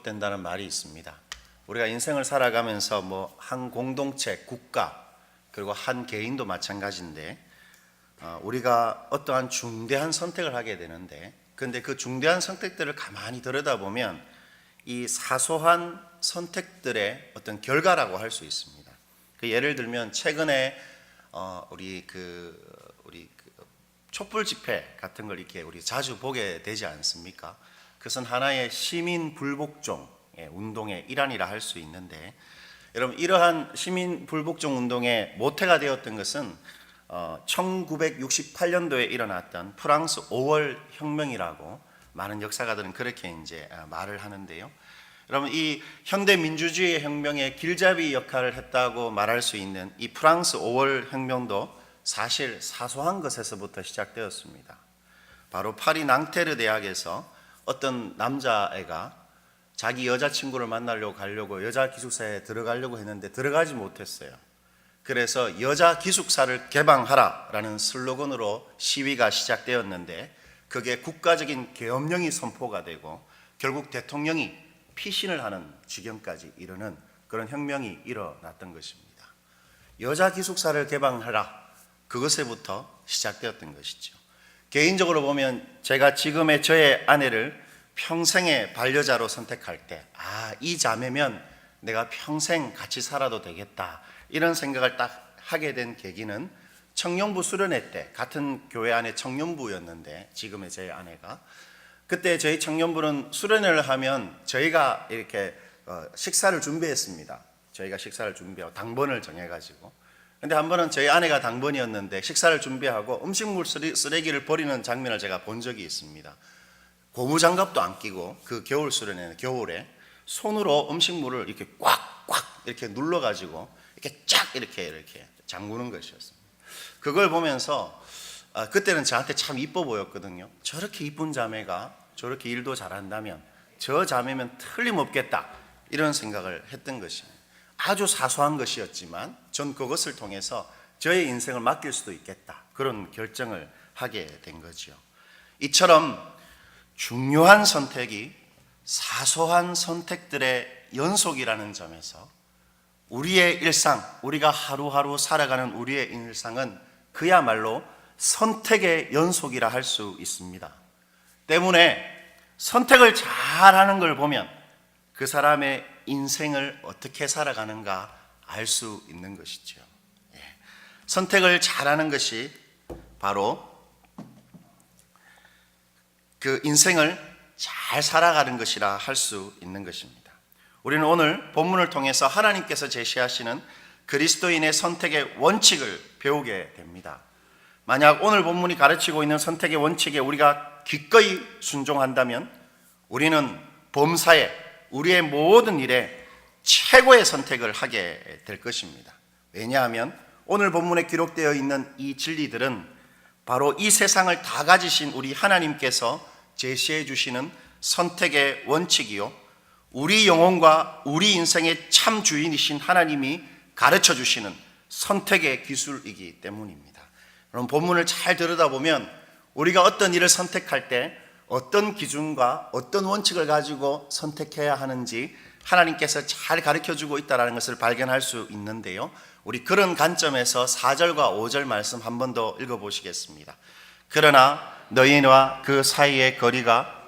기록된다는 말이 있습니다. 우리가 인생을 살아가면서 뭐 한 공동체, 국가, 그리고 한 개인도 마찬가지인데 우리가 어떠한 중대한 선택을 하게 되는데, 그런데 그 중대한 선택들을 가만히 들여다보면 이 사소한 선택들의 어떤 결과라고 할 수 있습니다. 그 예를 들면 최근에 우리 촛불 집회 같은 걸 이렇게 우리 자주 보게 되지 않습니까? 그것은 하나의 시민 불복종 운동의 일환이라 할 수 있는데, 여러분, 이러한 시민 불복종 운동의 모태가 되었던 것은 1968년도에 일어났던 프랑스 5월 혁명이라고 많은 역사가들은 그렇게 이제 말을 하는데요. 여러분, 이 현대 민주주의 혁명의 길잡이 역할을 했다고 말할 수 있는 이 프랑스 5월 혁명도 사실 사소한 것에서부터 시작되었습니다. 바로 파리 낭테르 대학에서 어떤 남자애가 자기 여자친구를 만나려고 가려고 여자 기숙사에 들어가려고 했는데 들어가지 못했어요. 그래서 여자 기숙사를 개방하라라는 슬로건으로 시위가 시작되었는데, 그게 국가적인 계엄령이 선포가 되고 결국 대통령이 피신을 하는 지경까지 이르는 그런 혁명이 일어났던 것입니다. 여자 기숙사를 개방하라, 그것에부터 시작되었던 것이죠. 개인적으로 보면 제가 지금의 저의 아내를 평생의 반려자로 선택할 때, 이 자매면 내가 평생 같이 살아도 되겠다, 이런 생각을 딱 하게 된 계기는 청년부 수련회 때, 같은 교회 안에 청년부였는데 지금의 제 아내가, 그때 저희 청년부는 수련회를 하면 저희가 이렇게 식사를 준비했습니다. 저희가 식사를 준비하고 당번을 정해가지고, 근데 한 번은 저희 아내가 당번이었는데 식사를 준비하고 음식물 쓰레기를 버리는 장면을 제가 본 적이 있습니다. 고무장갑도 안 끼고 그 겨울 수련회는 겨울에 손으로 음식물을 이렇게 꽉꽉 이렇게 눌러가지고 이렇게 쫙 이렇게 잠그는 것이었습니다. 그걸 보면서 그때는 저한테 참 이뻐 보였거든요. 저렇게 이쁜 자매가 저렇게 일도 잘한다면 저 자매면 틀림없겠다, 이런 생각을 했던 것입니다. 아주 사소한 것이었지만 전 그것을 통해서 저의 인생을 맡길 수도 있겠다, 그런 결정을 하게 된 거죠. 이처럼 중요한 선택이 사소한 선택들의 연속이라는 점에서 우리의 일상, 우리가 하루하루 살아가는 우리의 일상은 그야말로 선택의 연속이라 할 수 있습니다. 때문에 선택을 잘하는 걸 보면 그 사람의 인생을 어떻게 살아가는가 알 수 있는 것이죠. 선택을 잘하는 것이 바로 그 인생을 잘 살아가는 것이라 할 수 있는 것입니다. 우리는 오늘 본문을 통해서 하나님께서 제시하시는 그리스도인의 선택의 원칙을 배우게 됩니다. 만약 오늘 본문이 가르치고 있는 선택의 원칙에 우리가 기꺼이 순종한다면 우리는 범사에, 우리의 모든 일에 최고의 선택을 하게 될 것입니다. 왜냐하면 오늘 본문에 기록되어 있는 이 진리들은 바로 이 세상을 다 가지신 우리 하나님께서 제시해 주시는 선택의 원칙이요, 우리 영혼과 우리 인생의 참 주인이신 하나님이 가르쳐 주시는 선택의 기술이기 때문입니다. 그럼 본문을 잘 들여다보면 우리가 어떤 일을 선택할 때 어떤 기준과 어떤 원칙을 가지고 선택해야 하는지 하나님께서 잘 가르쳐주고 있다는 것을 발견할 수 있는데요, 우리 그런 관점에서 4절과 5절 말씀 한 번 더 읽어보시겠습니다. 그러나 너희와 그 사이의 거리가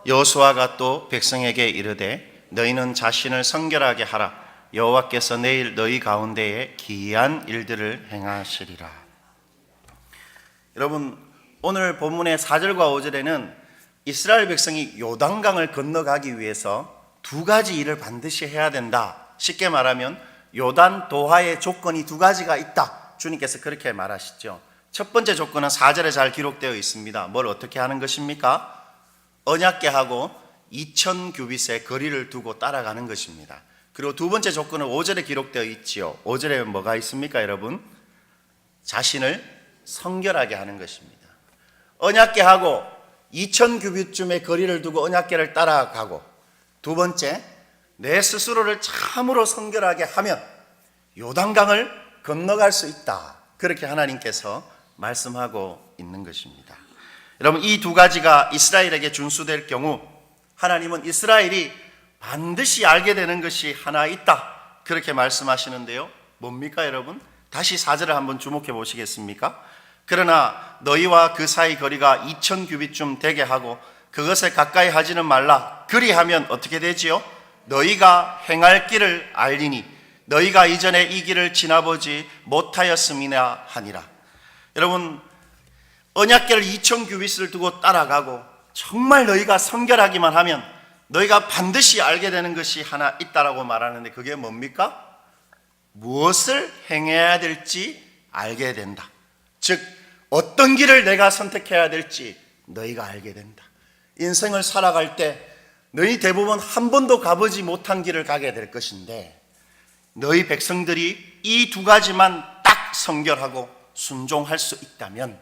여호수아가 또 백성에게 이르되 너희는 자신을 성결하게 하라. 여호와께서 내일 너희 가운데에 기이한 일들을 행하시리라. 여러분, 오늘 본문의 4절과 5절에는 이스라엘 백성이 요단강을 건너가기 위해서 두 가지 일을 반드시 해야 된다. 쉽게 말하면 요단 도하의 조건이 두 가지가 있다. 주님께서 그렇게 말하시죠. 첫 번째 조건은 4절에 잘 기록되어 있습니다. 뭘 어떻게 하는 것입니까? 언약궤하고 2000규빗의 거리를 두고 따라가는 것입니다. 그리고 두 번째 조건은 5절에 기록되어 있지요. 5절에 뭐가 있습니까, 여러분? 자신을 성결하게 하는 것입니다. 언약궤하고 2000규빗쯤의 거리를 두고 언약궤를 따라가고, 두 번째, 내 스스로를 참으로 성결하게 하면 요단강을 건너갈 수 있다. 그렇게 하나님께서 말씀하고 있는 것입니다. 여러분, 이 두 가지가 이스라엘에게 준수될 경우 하나님은 이스라엘이 반드시 알게 되는 것이 하나 있다. 그렇게 말씀하시는데요. 뭡니까 여러분? 다시 4절을 한번 주목해 보시겠습니까? 그러나 너희와 그 사이 거리가 2000규빗쯤 되게 하고 그것에 가까이 하지는 말라. 그리하면 어떻게 되지요? 너희가 행할 길을 알리니 너희가 이전에 이 길을 지나보지 못하였음이나 하니라. 여러분, 언약궤를 2000규빗을 두고 따라가고 정말 너희가 성결하기만 하면 너희가 반드시 알게 되는 것이 하나 있다라고 말하는데 그게 뭡니까? 무엇을 행해야 될지 알게 된다. 즉 어떤 길을 내가 선택해야 될지 너희가 알게 된다. 인생을 살아갈 때 너희 대부분 한 번도 가보지 못한 길을 가게 될 것인데 너희 백성들이 이 두 가지만 딱 성결하고 순종할 수 있다면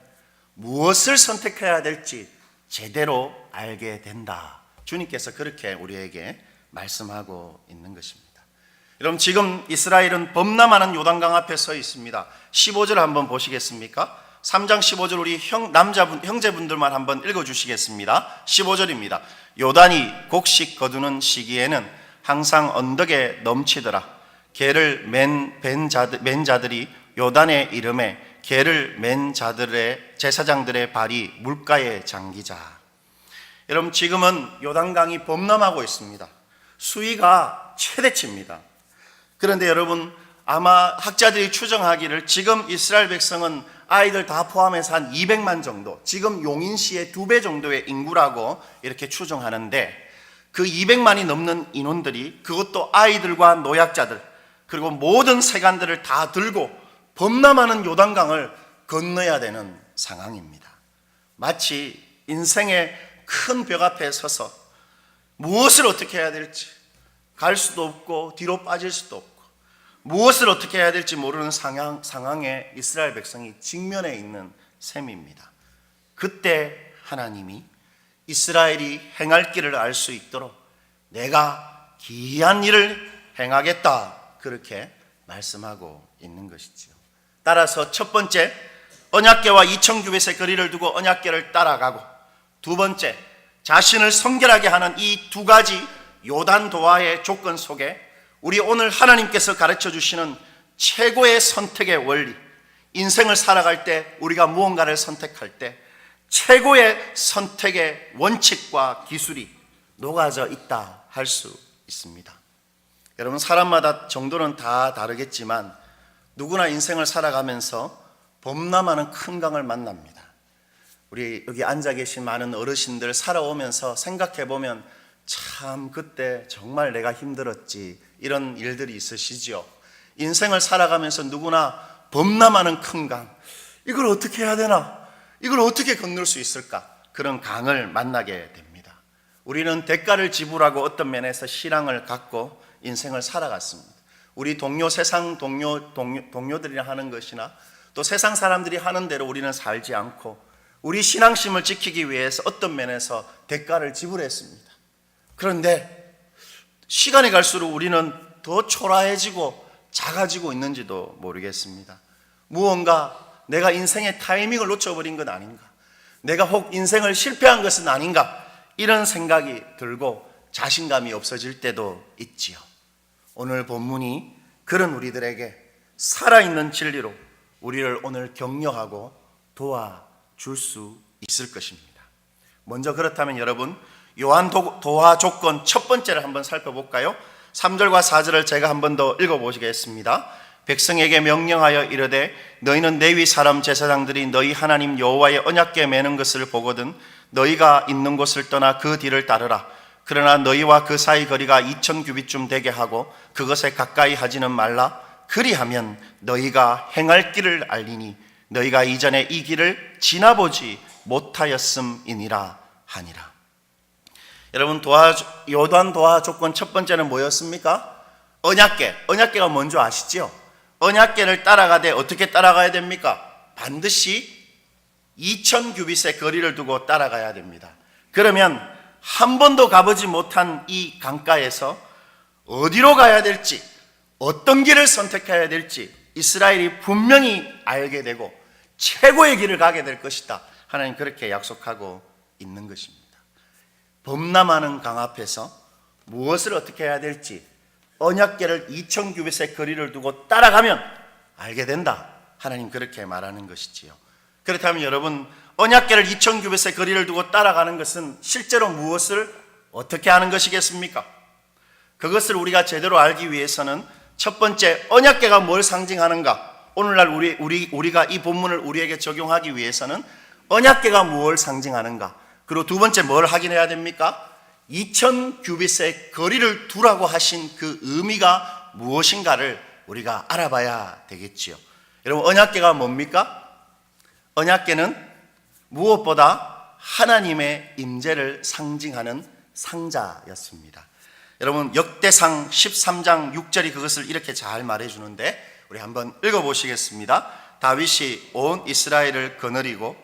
무엇을 선택해야 될지 제대로 알게 된다. 주님께서 그렇게 우리에게 말씀하고 있는 것입니다. 여러분, 지금 이스라엘은 범람하는 요단강 앞에 서 있습니다. 15절 한번 보시겠습니까? 3장 15절 우리 형제분들만 한번 읽어주시겠습니다. 15절입니다. 요단이 곡식 거두는 시기에는 항상 언덕에 넘치더라. 개를 맨 자들이 요단의 이름에 개를 맨 자들의 제사장들의 발이 물가에 잠기자. 여러분, 지금은 요단강이 범람하고 있습니다. 수위가 최대치입니다. 그런데 여러분, 아마 학자들이 추정하기를 지금 이스라엘 백성은 아이들 다 포함해서 한 200만 정도, 지금 용인시의 2배 정도의 인구라고 이렇게 추정하는데 그 200만이 넘는 인원들이 그것도 아이들과 노약자들 그리고 모든 세간들을 다 들고 범람하는 요단강을 건너야 되는 상황입니다. 마치 인생의 큰 벽 앞에 서서 무엇을 어떻게 해야 될지 갈 수도 없고 뒤로 빠질 수도 없고 무엇을 어떻게 해야 될지 모르는 상황에 이스라엘 백성이 직면해 있는 셈입니다. 그때 하나님이 이스라엘이 행할 길을 알 수 있도록 내가 기이한 일을 행하겠다. 그렇게 말씀하고 있는 것이지요. 따라서 첫 번째, 언약궤와 2000규빗의 거리를 두고 언약궤를 따라가고, 두 번째, 자신을 성결하게 하는 이 두 가지 요단 도하의 조건 속에 우리 오늘 하나님께서 가르쳐 주시는 최고의 선택의 원리, 인생을 살아갈 때 우리가 무언가를 선택할 때 최고의 선택의 원칙과 기술이 녹아져 있다 할 수 있습니다. 여러분, 사람마다 정도는 다 다르겠지만 누구나 인생을 살아가면서 범람하는 큰 강을 만납니다. 우리 여기 앉아 계신 많은 어르신들 살아오면서 생각해보면 참 그때 정말 내가 힘들었지, 이런 일들이 있으시죠. 인생을 살아가면서 누구나 범람하는 큰 강, 이걸 어떻게 해야 되나, 이걸 어떻게 건널 수 있을까, 그런 강을 만나게 됩니다. 우리는 대가를 지불하고 어떤 면에서 신앙을 갖고 인생을 살아갔습니다. 우리 세상 동료들이랑 하는 것이나 또 세상 사람들이 하는 대로 우리는 살지 않고 우리 신앙심을 지키기 위해서 어떤 면에서 대가를 지불했습니다. 그런데 시간이 갈수록 우리는 더 초라해지고 작아지고 있는지도 모르겠습니다. 무언가 내가 인생의 타이밍을 놓쳐버린 건 아닌가, 내가 혹 인생을 실패한 것은 아닌가, 이런 생각이 들고 자신감이 없어질 때도 있지요. 오늘 본문이 그런 우리들에게 살아있는 진리로 우리를 오늘 격려하고 도와줄 수 있을 것입니다. 먼저 그렇다면 여러분, 요한 도하 조건 첫 번째를 한번 살펴볼까요? 3절과 4절을 제가 한번 더 읽어보시겠습니다. 백성에게 명령하여 이르되 너희는 레위 사람 제사장들이 너희 하나님 여호와의 언약궤 매는 것을 보거든 너희가 있는 곳을 떠나 그 뒤를 따르라. 그러나 너희와 그 사이 거리가 2000규빗쯤 되게 하고 그것에 가까이 하지는 말라. 그리하면 너희가 행할 길을 알리니 너희가 이전에 이 길을 지나보지 못하였음이니라 하니라. 여러분, 요단 도하 조건 첫 번째는 뭐였습니까? 언약궤가 뭔지 아시죠? 언약궤를 따라가되 어떻게 따라가야 됩니까? 반드시 2000규빗의 거리를 두고 따라가야 됩니다. 그러면 한 번도 가보지 못한 이 강가에서 어디로 가야 될지, 어떤 길을 선택해야 될지 이스라엘이 분명히 알게 되고 최고의 길을 가게 될 것이다. 하나님 그렇게 약속하고 있는 것입니다. 범람하는 강 앞에서 무엇을 어떻게 해야 될지 언약궤를 2000규빗의 거리를 두고 따라가면 알게 된다. 하나님 그렇게 말하는 것이지요. 그렇다면 여러분, 언약궤를 2000규빗의 거리를 두고 따라가는 것은 실제로 무엇을 어떻게 하는 것이겠습니까? 그것을 우리가 제대로 알기 위해서는 첫 번째, 언약궤가 뭘 상징하는가? 오늘날 우리가 이 본문을 우리에게 적용하기 위해서는 언약궤가 뭘 상징하는가? 그리고 두 번째, 뭘 확인해야 됩니까? 2000규빗의 거리를 두라고 하신 그 의미가 무엇인가를 우리가 알아봐야 되겠지요. 여러분, 언약궤가 뭡니까? 언약궤는 무엇보다 하나님의 임재를 상징하는 상자였습니다. 여러분, 역대상 13장 6절이 그것을 이렇게 잘 말해주는데 우리 한번 읽어보시겠습니다. 다윗이 온 이스라엘을 거느리고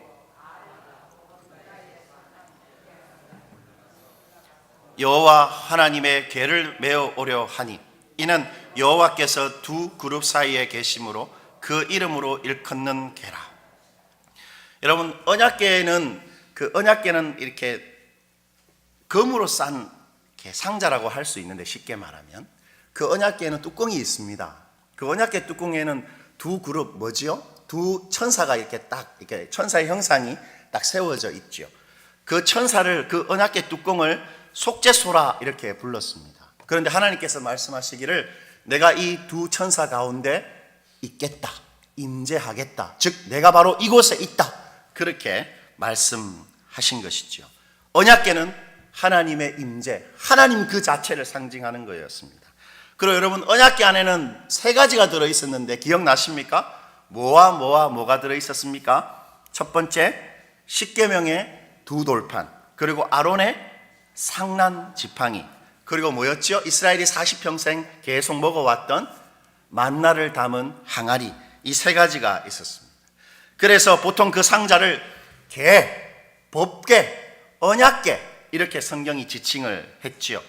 여호와 하나님의 궤를 메어 오려 하니 이는 여호와께서 두 그룹 사이에 계심으로 그 이름으로 일컫는 궤라. 여러분, 언약궤는 이렇게 금으로 싼 상자라고 할 수 있는데, 쉽게 말하면 그 언약궤에는 뚜껑이 있습니다. 그 언약궤 뚜껑에는 두 그룹, 뭐지요? 두 천사가 이렇게 천사의 형상이 딱 세워져 있죠. 그 천사를, 그 언약궤 뚜껑을 속죄소라 이렇게 불렀습니다. 그런데 하나님께서 말씀하시기를 내가 이 두 천사 가운데 있겠다, 임재하겠다, 즉 내가 바로 이곳에 있다, 그렇게 말씀하신 것이죠. 언약궤는 하나님의 임재, 하나님 그 자체를 상징하는 거였습니다. 그리고 여러분, 언약궤 안에는 세 가지가 들어있었는데 기억나십니까? 뭐가 들어있었습니까? 첫 번째, 십계명의 두 돌판, 그리고 아론의 상란 지팡이, 그리고 뭐였죠? 이스라엘이 40평생 계속 먹어왔던 만나를 담은 항아리, 이 세 가지가 있었습니다. 그래서 보통 그 상자를 궤, 법궤, 언약궤 이렇게 성경이 지칭을 했지요.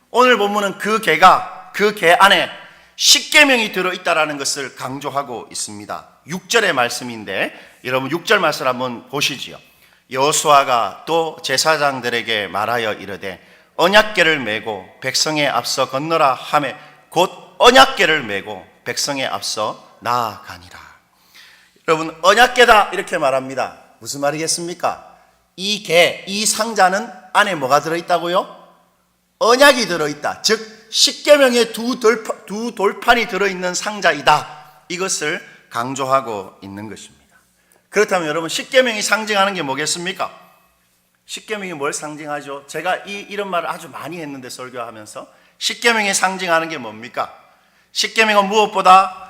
오늘 본문은 그 궤 안에 십계명이 들어있다라는 것을 강조하고 있습니다. 6절의 말씀인데 여러분 6절 말씀을 한번 보시지요. 여호수아가 또 제사장들에게 말하여 이르되 언약궤를 메고 백성에 앞서 건너라 하매 곧 언약궤를 메고 백성에 앞서 나아가니라. 여러분, 언약궤다 이렇게 말합니다. 무슨 말이겠습니까? 이 궤, 이 상자는 안에 뭐가 들어있다고요? 언약이 들어있다. 즉 십계명의 두 돌판이 들어있는 상자이다. 이것을 강조하고 있는 것입니다. 그렇다면 여러분, 십계명이 상징하는 게 뭐겠습니까? 십계명이 뭘 상징하죠? 제가 이런 말을 아주 많이 했는데, 설교하면서 십계명이 상징하는 게 뭡니까? 십계명은 무엇보다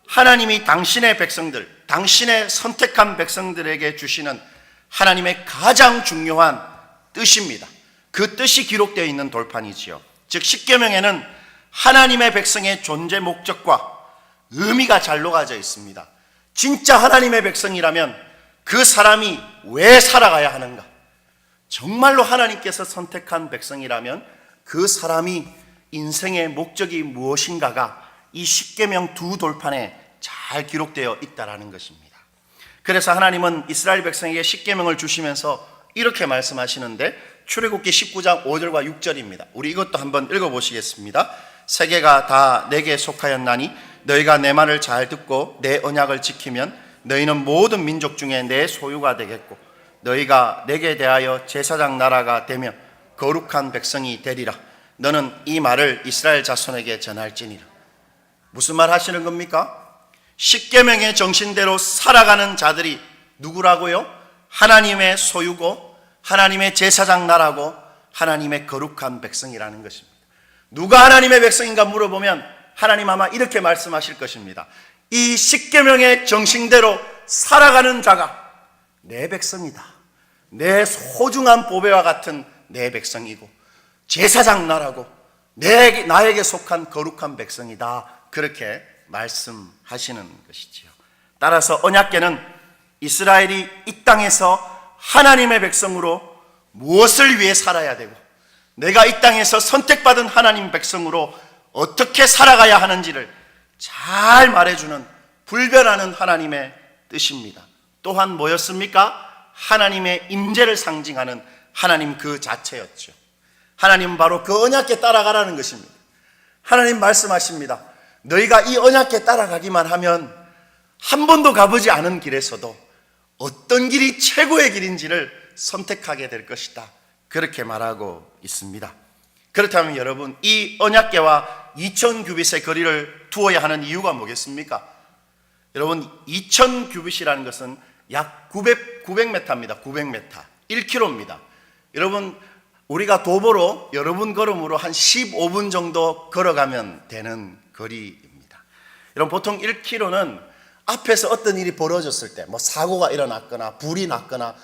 하나님이 당신의 백성들, 당신의 선택한 백성들에게 주시는 하나님의 가장 중요한 뜻입니다. 그 뜻이 기록되어 있는 돌판이지요. 즉 십계명에는 하나님의 백성의 존재 목적과 의미가 잘 녹아져 있습니다. 진짜 하나님의 백성이라면 그 사람이 왜 살아가야 하는가? 정말로 하나님께서 선택한 백성이라면 그 사람이 인생의 목적이 무엇인가가 이 십계명 두 돌판에 잘 기록되어 있다라는 것입니다. 그래서 하나님은 이스라엘 백성에게 십계명을 주시면서 이렇게 말씀하시는데, 출애굽기 19장 5절과 6절입니다. 우리 이것도 한번 읽어보시겠습니다. 세계가 다 내게 속하였나니 너희가 내 말을 잘 듣고 내 언약을 지키면 너희는 모든 민족 중에 내 소유가 되겠고 너희가 내게 대하여 제사장 나라가 되며 거룩한 백성이 되리라. 너는 이 말을 이스라엘 자손에게 전할지니라. 무슨 말 하시는 겁니까? 십계명의 정신대로 살아가는 자들이 누구라고요? 하나님의 소유고 하나님의 제사장 나라고 하나님의 거룩한 백성이라는 것입니다. 누가 하나님의 백성인가 물어보면 하나님 아마 이렇게 말씀하실 것입니다. 이 십계명의 정신대로 살아가는 자가 내 백성이다. 내 소중한 보배와 같은 내 백성이고 제사장 나라고 나에게 속한 거룩한 백성이다. 그렇게 말씀하시는 것이지요. 따라서 언약궤는 이스라엘이 이 땅에서 하나님의 백성으로 무엇을 위해 살아야 되고 내가 이 땅에서 선택받은 하나님 백성으로 어떻게 살아가야 하는지를 잘 말해주는 불변하는 하나님의 뜻입니다. 또한 뭐였습니까? 하나님의 임재를 상징하는 하나님 그 자체였죠. 하나님은 바로 그 언약궤 따라가라는 것입니다. 하나님 말씀하십니다. 너희가 이 언약궤 따라가기만 하면 한 번도 가보지 않은 길에서도 어떤 길이 최고의 길인지를 선택하게 될 것이다. 그렇게 말하고 있습니다. 그렇다면 여러분, 이 언약궤와 2000규빗의 거리를 두어야 하는 이유가 뭐겠습니까? 여러분, 2000규빗이라는 것은 약 900m입니다. 900m, 1km입니다. 여러분, 우리가 도보로 여러분 걸음으로 한 15분 정도 걸어가면 되는 거리입니다. 여러분, 보통 1km는 앞에서 어떤 일이 벌어졌을 때, 뭐 사고가 일어났거나 불이 났거나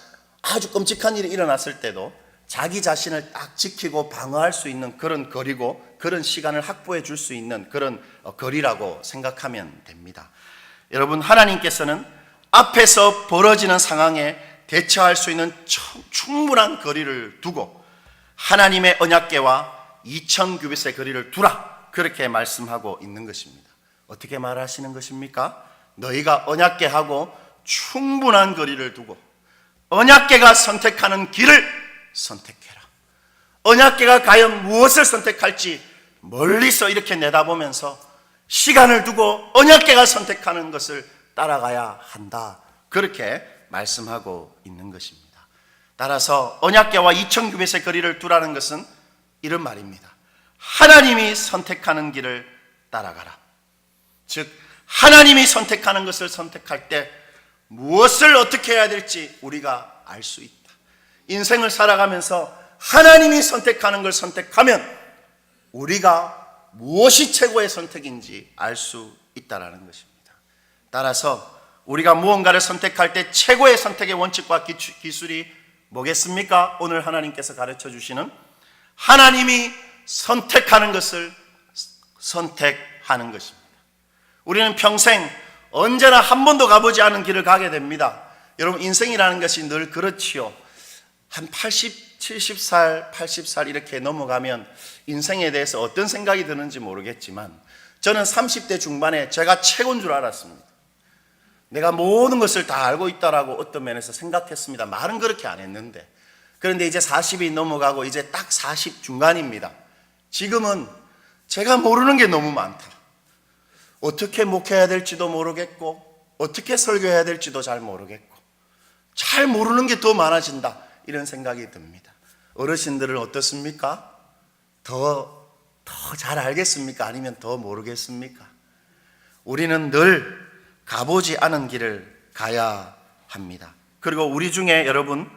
아주 끔찍한 일이 일어났을 때도 자기 자신을 딱 지키고 방어할 수 있는 그런 거리고, 그런 시간을 확보해 줄 수 있는 그런 거리라고 생각하면 됩니다. 여러분, 하나님께서는 앞에서 벌어지는 상황에 대처할 수 있는 충분한 거리를 두고 하나님의 언약궤와 2000규빗의 거리를 두라, 그렇게 말씀하고 있는 것입니다. 어떻게 말하시는 것입니까? 너희가 언약궤하고 충분한 거리를 두고 언약궤가 선택하는 길을 선택해라. 언약궤가 과연 무엇을 선택할지 멀리서 이렇게 내다보면서 시간을 두고 언약궤가 선택하는 것을 따라가야 한다, 그렇게 말씀하고 있는 것입니다. 따라서 언약궤와 2000규빗의 거리를 두라는 것은 이런 말입니다. 하나님이 선택하는 길을 따라가라. 즉, 하나님이 선택하는 것을 선택할 때 무엇을 어떻게 해야 될지 우리가 알 수 있다. 인생을 살아가면서 하나님이 선택하는 걸 선택하면 우리가 무엇이 최고의 선택인지 알 수 있다는 것입니다. 따라서 우리가 무언가를 선택할 때 최고의 선택의 원칙과 기술이 뭐겠습니까? 오늘 하나님께서 가르쳐 주시는 하나님이 선택하는 것을 선택하는 것입니다. 우리는 평생 언제나 한 번도 가보지 않은 길을 가게 됩니다. 여러분, 인생이라는 것이 늘 그렇지요. 한 80, 70살, 80살 이렇게 넘어가면 인생에 대해서 어떤 생각이 드는지 모르겠지만 저는 30대 중반에 제가 최고인 줄 알았습니다. 내가 모든 것을 다 알고 있다라고 어떤 면에서 생각했습니다. 말은 그렇게 안 했는데. 그런데 이제 40이 넘어가고 이제 딱 40 중간입니다. 지금은 제가 모르는 게 너무 많다. 어떻게 목회해야 될지도 모르겠고 어떻게 설교해야 될지도 잘 모르겠고 잘 모르는 게 더 많아진다, 이런 생각이 듭니다. 어르신들은 어떻습니까? 더 잘 알겠습니까? 아니면 더 모르겠습니까? 우리는 늘 가보지 않은 길을 가야 합니다. 그리고 우리 중에 여러분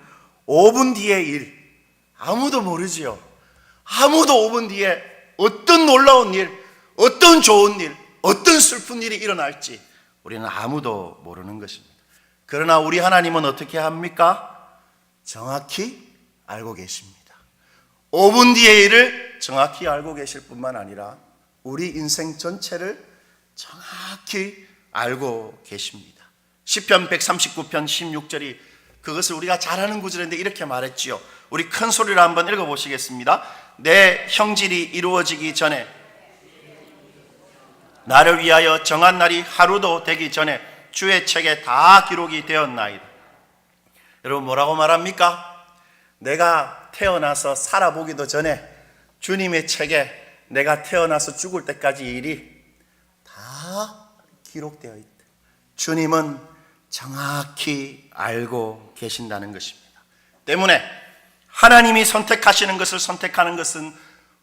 5분 뒤의 일 아무도 모르지요. 아무도 5분 뒤에 어떤 놀라운 일, 어떤 좋은 일, 어떤 슬픈 일이 일어날지 우리는 아무도 모르는 것입니다. 그러나 우리 하나님은 어떻게 합니까? 정확히 알고 계십니다. 5분 뒤의 일을 정확히 알고 계실 뿐만 아니라 우리 인생 전체를 정확히 알고 계십니다. 시편 139편 16절이 그것을 우리가 잘 아는 구절인데 이렇게 말했지요. 우리 큰 소리로 한번 읽어보시겠습니다. 내 형질이 이루어지기 전에, 나를 위하여 정한 날이 하루도 되기 전에 주의 책에 다 기록이 되었나이다. 여러분, 뭐라고 말합니까? 내가 태어나서 살아보기도 전에 주님의 책에 내가 태어나서 죽을 때까지 일이 다 기록되어 있다. 주님은 정확히 알고 계신다는 것입니다. 때문에 하나님이 선택하시는 것을 선택하는 것은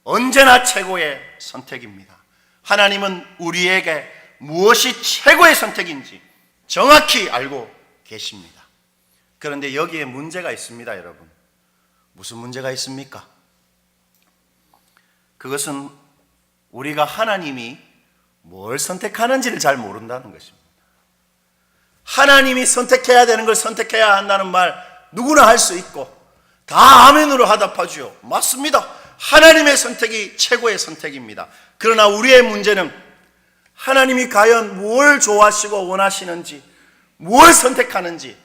언제나 최고의 선택입니다. 하나님은 우리에게 무엇이 최고의 선택인지 정확히 알고 계십니다. 그런데 여기에 문제가 있습니다, 여러분. 무슨 문제가 있습니까? 그것은 우리가 하나님이 뭘 선택하는지를 잘 모른다는 것입니다. 하나님이 선택해야 되는 걸 선택해야 한다는 말 누구나 할 수 있고 다 아멘으로 하답하죠. 맞습니다. 하나님의 선택이 최고의 선택입니다. 그러나 우리의 문제는 하나님이 과연 뭘 좋아하시고 원하시는지, 뭘 선택하는지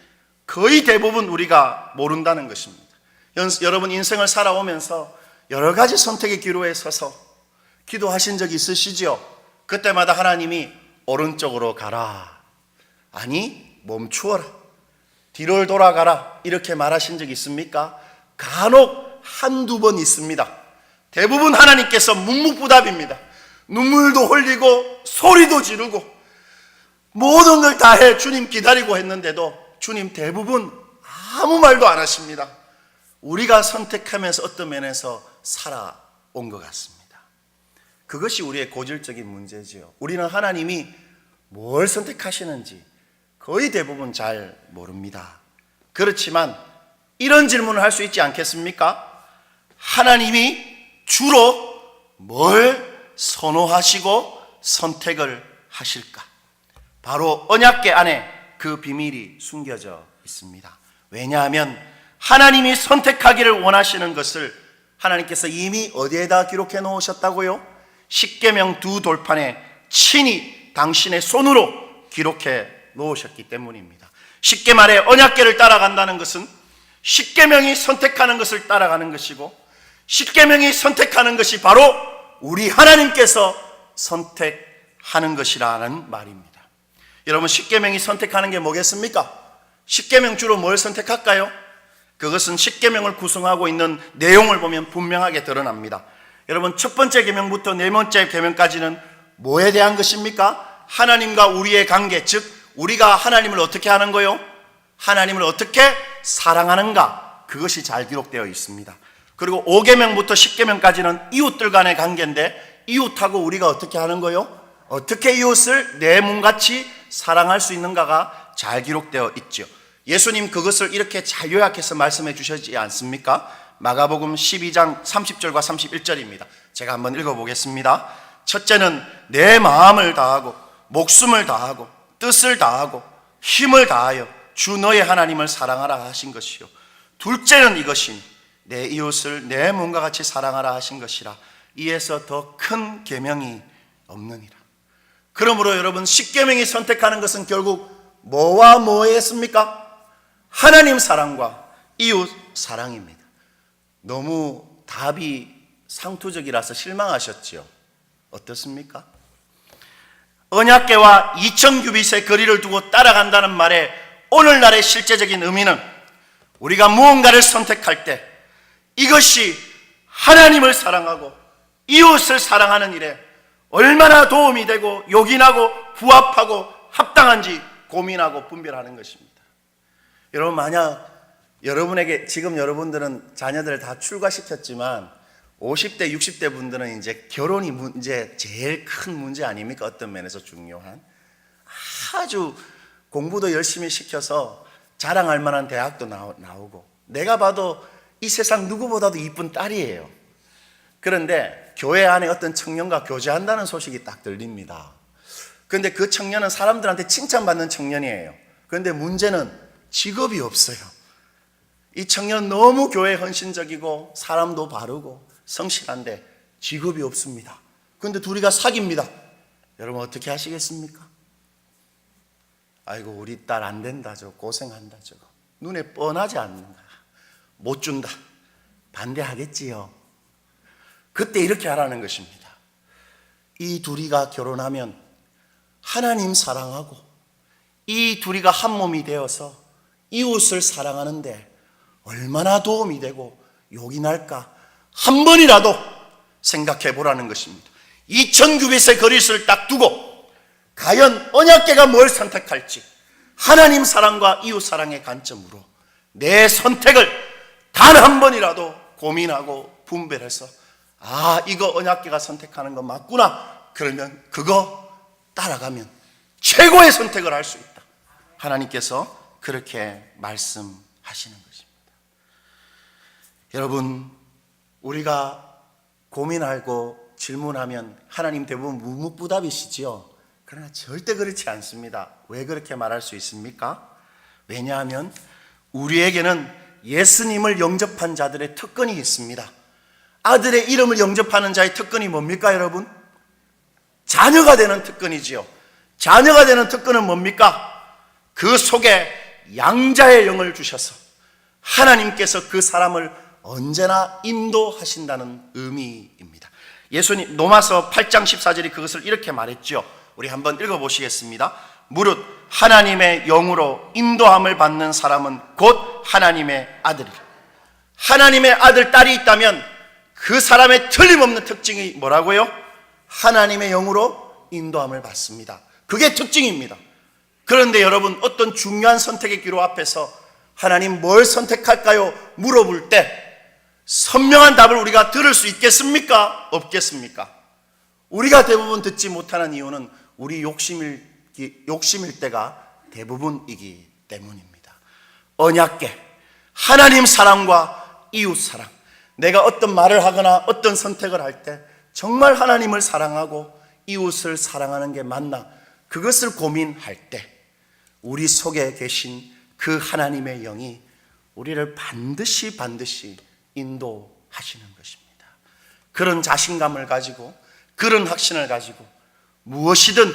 거의 대부분 우리가 모른다는 것입니다. 여러분, 인생을 살아오면서 여러 가지 선택의 기로에 서서 기도하신 적 있으시죠? 그때마다 하나님이 오른쪽으로 가라, 아니 멈추어라, 뒤를 돌아가라 이렇게 말하신 적 있습니까? 간혹 한두 번 있습니다. 대부분 하나님께서 묵묵부답입니다. 눈물도 흘리고 소리도 지르고 모든 걸 다 해 주님 기다리고 했는데도 주님 대부분 아무 말도 안 하십니다. 우리가 선택하면서 어떤 면에서 살아온 것 같습니다. 그것이 우리의 고질적인 문제지요. 우리는 하나님이 뭘 선택하시는지 거의 대부분 잘 모릅니다. 그렇지만 이런 질문을 할 수 있지 않겠습니까? 하나님이 주로 뭘 선호하시고 선택을 하실까? 바로 언약궤 안에 그 비밀이 숨겨져 있습니다. 왜냐하면 하나님이 선택하기를 원하시는 것을 하나님께서 이미 어디에다 기록해 놓으셨다고요? 십계명 두 돌판에 친히 당신의 손으로 기록해 놓으셨기 때문입니다. 쉽게 말해 언약궤를 따라간다는 것은 십계명이 선택하는 것을 따라가는 것이고, 십계명이 선택하는 것이 바로 우리 하나님께서 선택하는 것이라는 말입니다. 여러분, 십계명이 선택하는 게 뭐겠습니까? 십계명 주로 뭘 선택할까요? 그것은 십계명을 구성하고 있는 내용을 보면 분명하게 드러납니다. 여러분, 첫 번째 계명부터 네 번째 계명까지는 뭐에 대한 것입니까? 하나님과 우리의 관계, 즉 우리가 하나님을 어떻게 하는 거요? 하나님을 어떻게 사랑하는가, 그것이 잘 기록되어 있습니다. 그리고 5계명부터 10계명까지는 이웃들 간의 관계인데, 이웃하고 우리가 어떻게 하는 거요? 어떻게 이웃을 내 몸같이 사랑할 수 있는가가 잘 기록되어 있죠. 예수님 그것을 이렇게 잘 요약해서 말씀해 주셨지 않습니까? 마가복음 12장 30절과 31절입니다. 제가 한번 읽어보겠습니다. 첫째는 내 마음을 다하고 목숨을 다하고 뜻을 다하고 힘을 다하여 주 너의 하나님을 사랑하라 하신 것이요, 둘째는 이것이니 내 이웃을 내 몸과 같이 사랑하라 하신 것이라. 이에서 더 큰 계명이 없느니라. 그러므로 여러분, 십계명이 선택하는 것은 결국 뭐와 뭐였습니까? 하나님 사랑과 이웃 사랑입니다. 너무 답이 상투적이라서 실망하셨지요? 어떻습니까? 언약궤와 2000규빗의 거리를 두고 따라간다는 말의 오늘날의 실제적인 의미는, 우리가 무언가를 선택할 때 이것이 하나님을 사랑하고 이웃을 사랑하는 일에 얼마나 도움이 되고 요긴하고 부합하고 합당한지 고민하고 분별하는 것입니다. 여러분, 만약 여러분에게, 지금 여러분들은 자녀들을 다 출가시켰지만 50대 60대 분들은 이제 결혼이 제일 큰 문제 아닙니까? 어떤 면에서 중요한, 아주 공부도 열심히 시켜서 자랑할 만한 대학도 나오고, 내가 봐도 이 세상 누구보다도 이쁜 딸이에요. 그런데 교회 안에 어떤 청년과 교제한다는 소식이 딱 들립니다. 그런데 그 청년은 사람들한테 칭찬받는 청년이에요. 그런데 문제는 직업이 없어요. 이 청년은 너무 교회에 헌신적이고 사람도 바르고 성실한데 직업이 없습니다. 그런데 둘이가 사깁니다. 여러분, 어떻게 하시겠습니까? 아이고, 우리 딸 안 된다, 저거 고생한다, 저거 눈에 뻔하지 않는가, 못 준다, 반대하겠지요. 그때 이렇게 하라는 것입니다. 이 둘이가 결혼하면 하나님 사랑하고 이 둘이가 한 몸이 되어서 이웃을 사랑하는데 얼마나 도움이 되고 욕이 날까 한 번이라도 생각해 보라는 것입니다. 2000규빗의 거리수를 딱 두고 과연 언약궤가 뭘 선택할지, 하나님 사랑과 이웃 사랑의 관점으로 내 선택을 단 한 번이라도 고민하고 분별해서, 아, 이거 언약궤가 선택하는 거 맞구나, 그러면 그거 따라가면 최고의 선택을 할 수 있다. 하나님께서 그렇게 말씀하시는 것입니다. 여러분, 우리가 고민하고 질문하면 하나님 대부분 묵묵부답이시지요. 그러나 절대 그렇지 않습니다. 왜 그렇게 말할 수 있습니까? 왜냐하면 우리에게는 예수님을 영접한 자들의 특권이 있습니다. 아들의 이름을 영접하는 자의 특권이 뭡니까, 여러분? 자녀가 되는 특권이지요. 자녀가 되는 특권은 뭡니까? 그 속에 양자의 영을 주셔서 하나님께서 그 사람을 언제나 인도하신다는 의미입니다. 예수님 로마서 8장 14절이 그것을 이렇게 말했죠. 우리 한번 읽어보시겠습니다. 무릇 하나님의 영으로 인도함을 받는 사람은 곧 하나님의 아들이라. 하나님의 아들, 딸이 있다면 그 사람의 틀림없는 특징이 뭐라고요? 하나님의 영으로 인도함을 받습니다. 그게 특징입니다. 그런데 여러분, 어떤 중요한 선택의 기로 앞에서 하나님 뭘 선택할까요? 물어볼 때 선명한 답을 우리가 들을 수 있겠습니까? 없겠습니까? 우리가 대부분 듣지 못하는 이유는 우리 욕심일 때가 대부분이기 때문입니다. 언약궤, 하나님 사랑과 이웃 사랑. 내가 어떤 말을 하거나 어떤 선택을 할 때 정말 하나님을 사랑하고 이웃을 사랑하는 게 맞나? 그것을 고민할 때 우리 속에 계신 그 하나님의 영이 우리를 반드시 인도하시는 것입니다. 그런 자신감을 가지고, 그런 확신을 가지고 무엇이든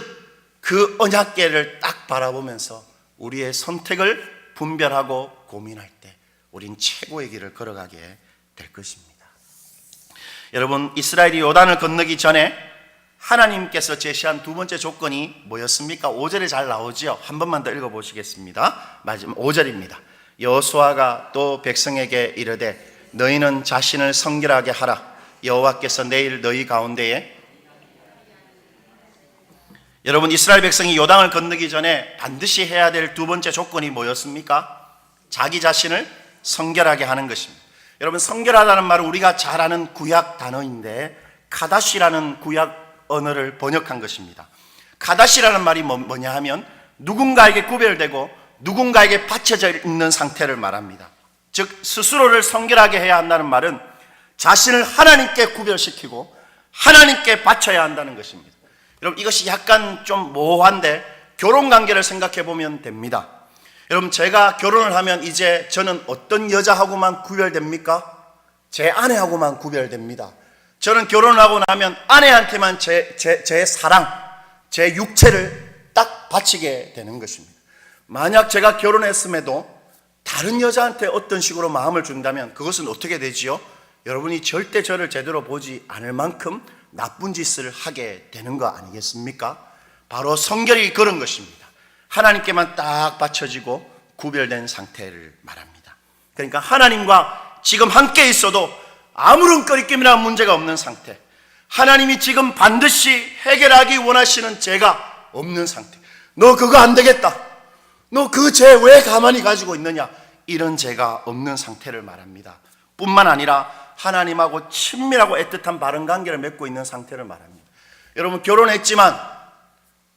그 언약궤를 딱 바라보면서 우리의 선택을 분별하고 고민할 때 우린 최고의 길을 걸어가게 될 것입니다. 여러분, 이스라엘이 요단을 건너기 전에 하나님께서 제시한 두 번째 조건이 뭐였습니까? 5절에 잘 나오죠. 한 번만 더 읽어보시겠습니다. 마지막 5절입니다. 여호수아가 또 백성에게 이르되 너희는 자신을 성결하게 하라. 여호와께서 내일 너희 가운데에. 여러분, 이스라엘 백성이 요단을 건너기 전에 반드시 해야 될 두 번째 조건이 뭐였습니까? 자기 자신을 성결하게 하는 것입니다. 여러분, 성결하다는 말은 우리가 잘 아는 구약 단어인데 카다시라는 구약 언어를 번역한 것입니다. 카다시라는 말이 뭐냐 하면 누군가에게 구별되고 누군가에게 바쳐져 있는 상태를 말합니다. 즉 스스로를 성결하게 해야 한다는 말은 자신을 하나님께 구별시키고 하나님께 바쳐야 한다는 것입니다. 여러분, 이것이 약간 좀 모호한데 결혼관계를 생각해 보면 됩니다. 여러분, 제가 결혼을 하면 이제 저는 어떤 여자하고만 구별됩니까? 제 아내하고만 구별됩니다. 저는 결혼을 하고 나면 아내한테만 제 사랑, 제 육체를 딱 바치게 되는 것입니다. 만약 제가 결혼했음에도 다른 여자한테 어떤 식으로 마음을 준다면 그것은 어떻게 되지요? 여러분이 절대 저를 제대로 보지 않을 만큼 나쁜 짓을 하게 되는 거 아니겠습니까? 바로 성결이 그런 것입니다. 하나님께만 딱 바쳐지고 구별된 상태를 말합니다. 그러니까 하나님과 지금 함께 있어도 아무런 꺼리낌이나 문제가 없는 상태, 하나님이 지금 반드시 해결하기 원하시는 죄가 없는 상태. 너 그거 안 되겠다, 너 그 죄 왜 가만히 가지고 있느냐, 이런 죄가 없는 상태를 말합니다. 뿐만 아니라 하나님하고 친밀하고 애틋한 바른 관계를 맺고 있는 상태를 말합니다. 여러분, 결혼했지만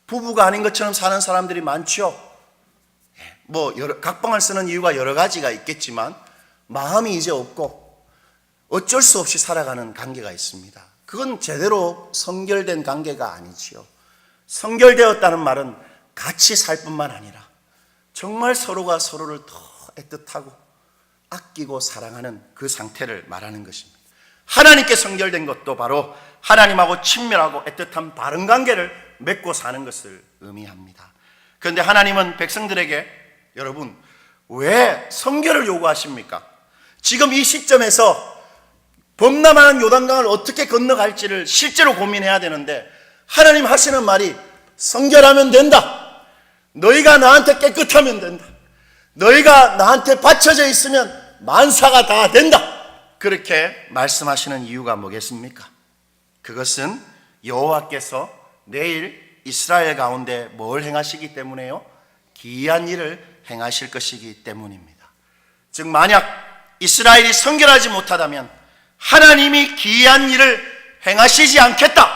부부가 아닌 것처럼 사는 사람들이 많죠. 각방을 쓰는 이유가 여러 가지가 있겠지만 마음이 이제 없고 어쩔 수 없이 살아가는 관계가 있습니다. 그건 제대로 성결된 관계가 아니지요. 성결되었다는 말은 같이 살 뿐만 아니라 정말 서로가 서로를 더 애틋하고 아끼고 사랑하는 그 상태를 말하는 것입니다. 하나님께 성결된 것도 바로 하나님하고 친밀하고 애틋한 바른 관계를 맺고 사는 것을 의미합니다. 그런데 하나님은 백성들에게, 여러분, 왜 성결을 요구하십니까? 지금 이 시점에서 범람하는 요단강을 어떻게 건너갈지를 실제로 고민해야 되는데 하나님 하시는 말이 성결하면 된다, 너희가 나한테 깨끗하면 된다, 너희가 나한테 바쳐져 있으면 만사가 다 된다, 그렇게 말씀하시는 이유가 뭐겠습니까? 그것은 여호와께서 내일 이스라엘 가운데 뭘 행하시기 때문에요? 기이한 일을 행하실 것이기 때문입니다. 즉 만약 이스라엘이 성결하지 못하다면 하나님이 기이한 일을 행하시지 않겠다,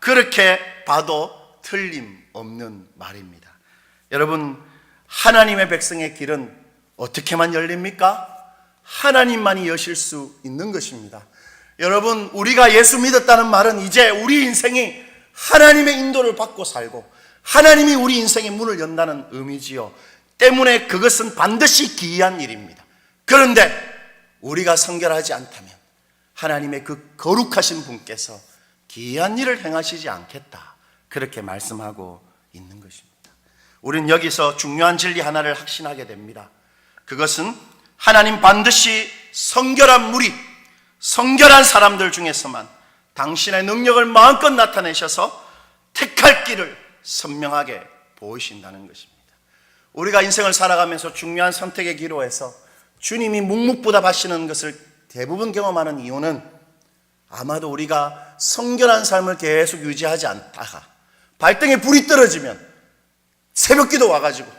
그렇게 봐도 틀림없는 말입니다. 여러분, 하나님의 백성의 길은 어떻게만 열립니까? 하나님만이 여실 수 있는 것입니다. 여러분, 우리가 예수 믿었다는 말은 이제 우리 인생이 하나님의 인도를 받고 살고 하나님이 우리 인생의 문을 연다는 의미지요. 때문에 그것은 반드시 기이한 일입니다. 그런데 우리가 성결하지 않다면 하나님의 그 거룩하신 분께서 기이한 일을 행하시지 않겠다, 그렇게 말씀하고 있는 것입니다. 우리는 여기서 중요한 진리 하나를 확신하게 됩니다. 그것은 하나님 반드시 성결한 무리, 성결한 사람들 중에서만 당신의 능력을 마음껏 나타내셔서 택할 길을 선명하게 보이신다는 것입니다. 우리가 인생을 살아가면서 중요한 선택의 기로에서 주님이 묵묵부답하시는 것을 대부분 경험하는 이유는 아마도 우리가 성결한 삶을 계속 유지하지 않다가 발등에 불이 떨어지면 새벽기도 와가지고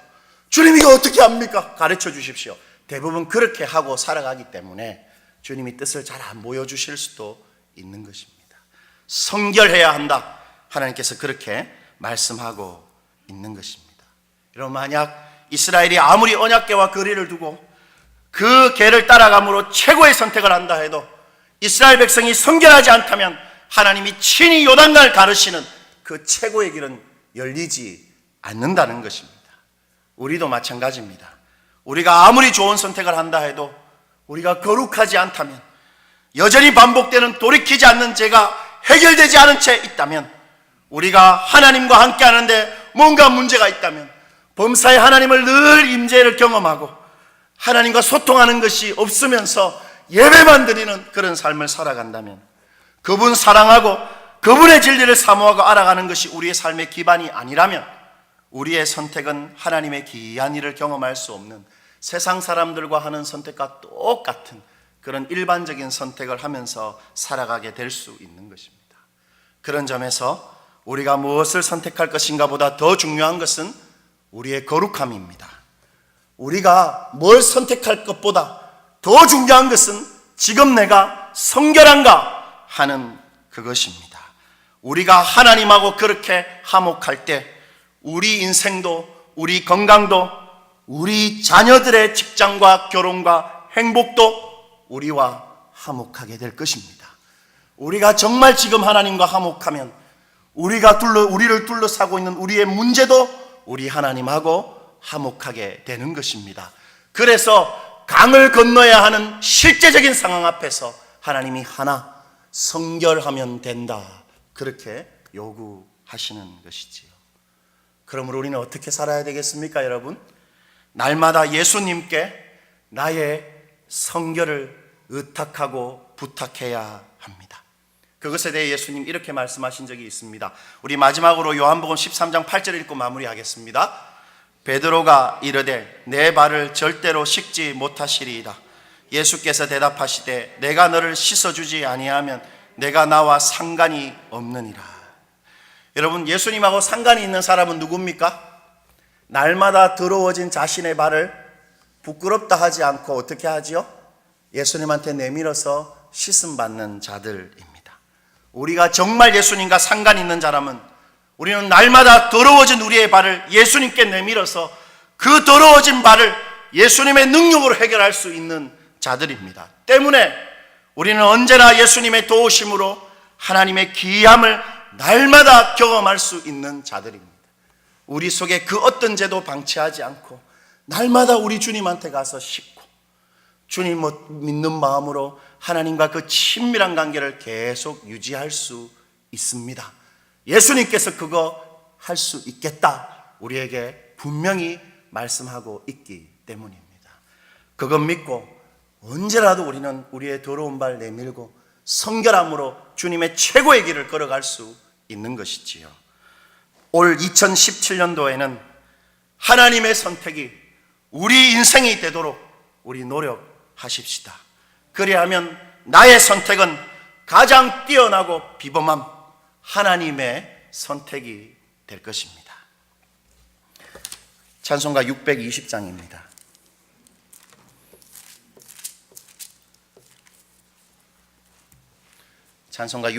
주님 이거 어떻게 합니까? 가르쳐 주십시오. 대부분 그렇게 하고 살아가기 때문에 주님이 뜻을 잘 안 보여주실 수도 있는 것입니다. 성결해야 한다. 하나님께서 그렇게 말씀하고 있는 것입니다. 여러분, 만약 이스라엘이 아무리 언약궤와 거리를 두고 그 궤를 따라감으로 최고의 선택을 한다 해도 이스라엘 백성이 성결하지 않다면 하나님이 친히 요단강을 가르시는 그 최고의 길은 열리지 않는다는 것입니다. 우리도 마찬가지입니다. 우리가 아무리 좋은 선택을 한다 해도 우리가 거룩하지 않다면, 여전히 반복되는 돌이키지 않는 죄가 해결되지 않은 채 있다면, 우리가 하나님과 함께 하는데 뭔가 문제가 있다면, 범사의 하나님을 늘 임재를 경험하고 하나님과 소통하는 것이 없으면서 예배만 드리는 그런 삶을 살아간다면, 그분 사랑하고 그분의 진리를 사모하고 알아가는 것이 우리의 삶의 기반이 아니라면 우리의 선택은 하나님의 기이한 일을 경험할 수 없는 세상 사람들과 하는 선택과 똑같은 그런 일반적인 선택을 하면서 살아가게 될 수 있는 것입니다. 그런 점에서 우리가 무엇을 선택할 것인가 보다 더 중요한 것은 우리의 거룩함입니다. 우리가 뭘 선택할 것보다 더 중요한 것은 지금 내가 성결한가 하는 그것입니다. 우리가 하나님하고 그렇게 화목할 때 우리 인생도, 우리 건강도, 우리 자녀들의 직장과 결혼과 행복도 우리와 화목하게 될 것입니다. 우리가 정말 지금 하나님과 화목하면 우리를 둘러싸고 있는 우리의 문제도 우리 하나님하고 화목하게 되는 것입니다. 그래서 강을 건너야 하는 실제적인 상황 앞에서 하나님이 하나 성결하면 된다, 그렇게 요구하시는 것이지요. 그러므로 우리는 어떻게 살아야 되겠습니까, 여러분? 날마다 예수님께 나의 성결을 의탁하고 부탁해야 합니다. 그것에 대해 예수님 이렇게 말씀하신 적이 있습니다. 우리 마지막으로 요한복음 13장 8절 읽고 마무리하겠습니다. 베드로가 이르되 내 발을 절대로 씻지 못하시리이다. 예수께서 대답하시되 내가 너를 씻어주지 아니하면 내가 나와 상관이 없느니라. 여러분, 예수님하고 상관이 있는 사람은 누굽니까? 날마다 더러워진 자신의 발을 부끄럽다 하지 않고 어떻게 하지요? 예수님한테 내밀어서 씻음 받는 자들입니다. 우리가 정말 예수님과 상관 있는 자라면 우리는 날마다 더러워진 우리의 발을 예수님께 내밀어서 그 더러워진 발을 예수님의 능력으로 해결할 수 있는 자들입니다. 때문에 우리는 언제나 예수님의 도우심으로 하나님의 기이함을 날마다 경험할 수 있는 자들입니다. 우리 속에 그 어떤 죄도 방치하지 않고 날마다 우리 주님한테 가서 씻고 주님 믿는 마음으로 하나님과 그 친밀한 관계를 계속 유지할 수 있습니다. 예수님께서 그거 할 수 있겠다, 우리에게 분명히 말씀하고 있기 때문입니다. 그것 믿고 언제라도 우리는 우리의 더러운 발 내밀고 성결함으로 주님의 최고의 길을 걸어갈 수 있는 것이지요. 올 2017년도에는 하나님의 선택이 우리 인생이 되도록 우리 노력하십시다. 그리하면 나의 선택은 가장 뛰어나고 비범함 하나님의 선택이 될 것입니다. 찬송가 620장입니다. 찬송가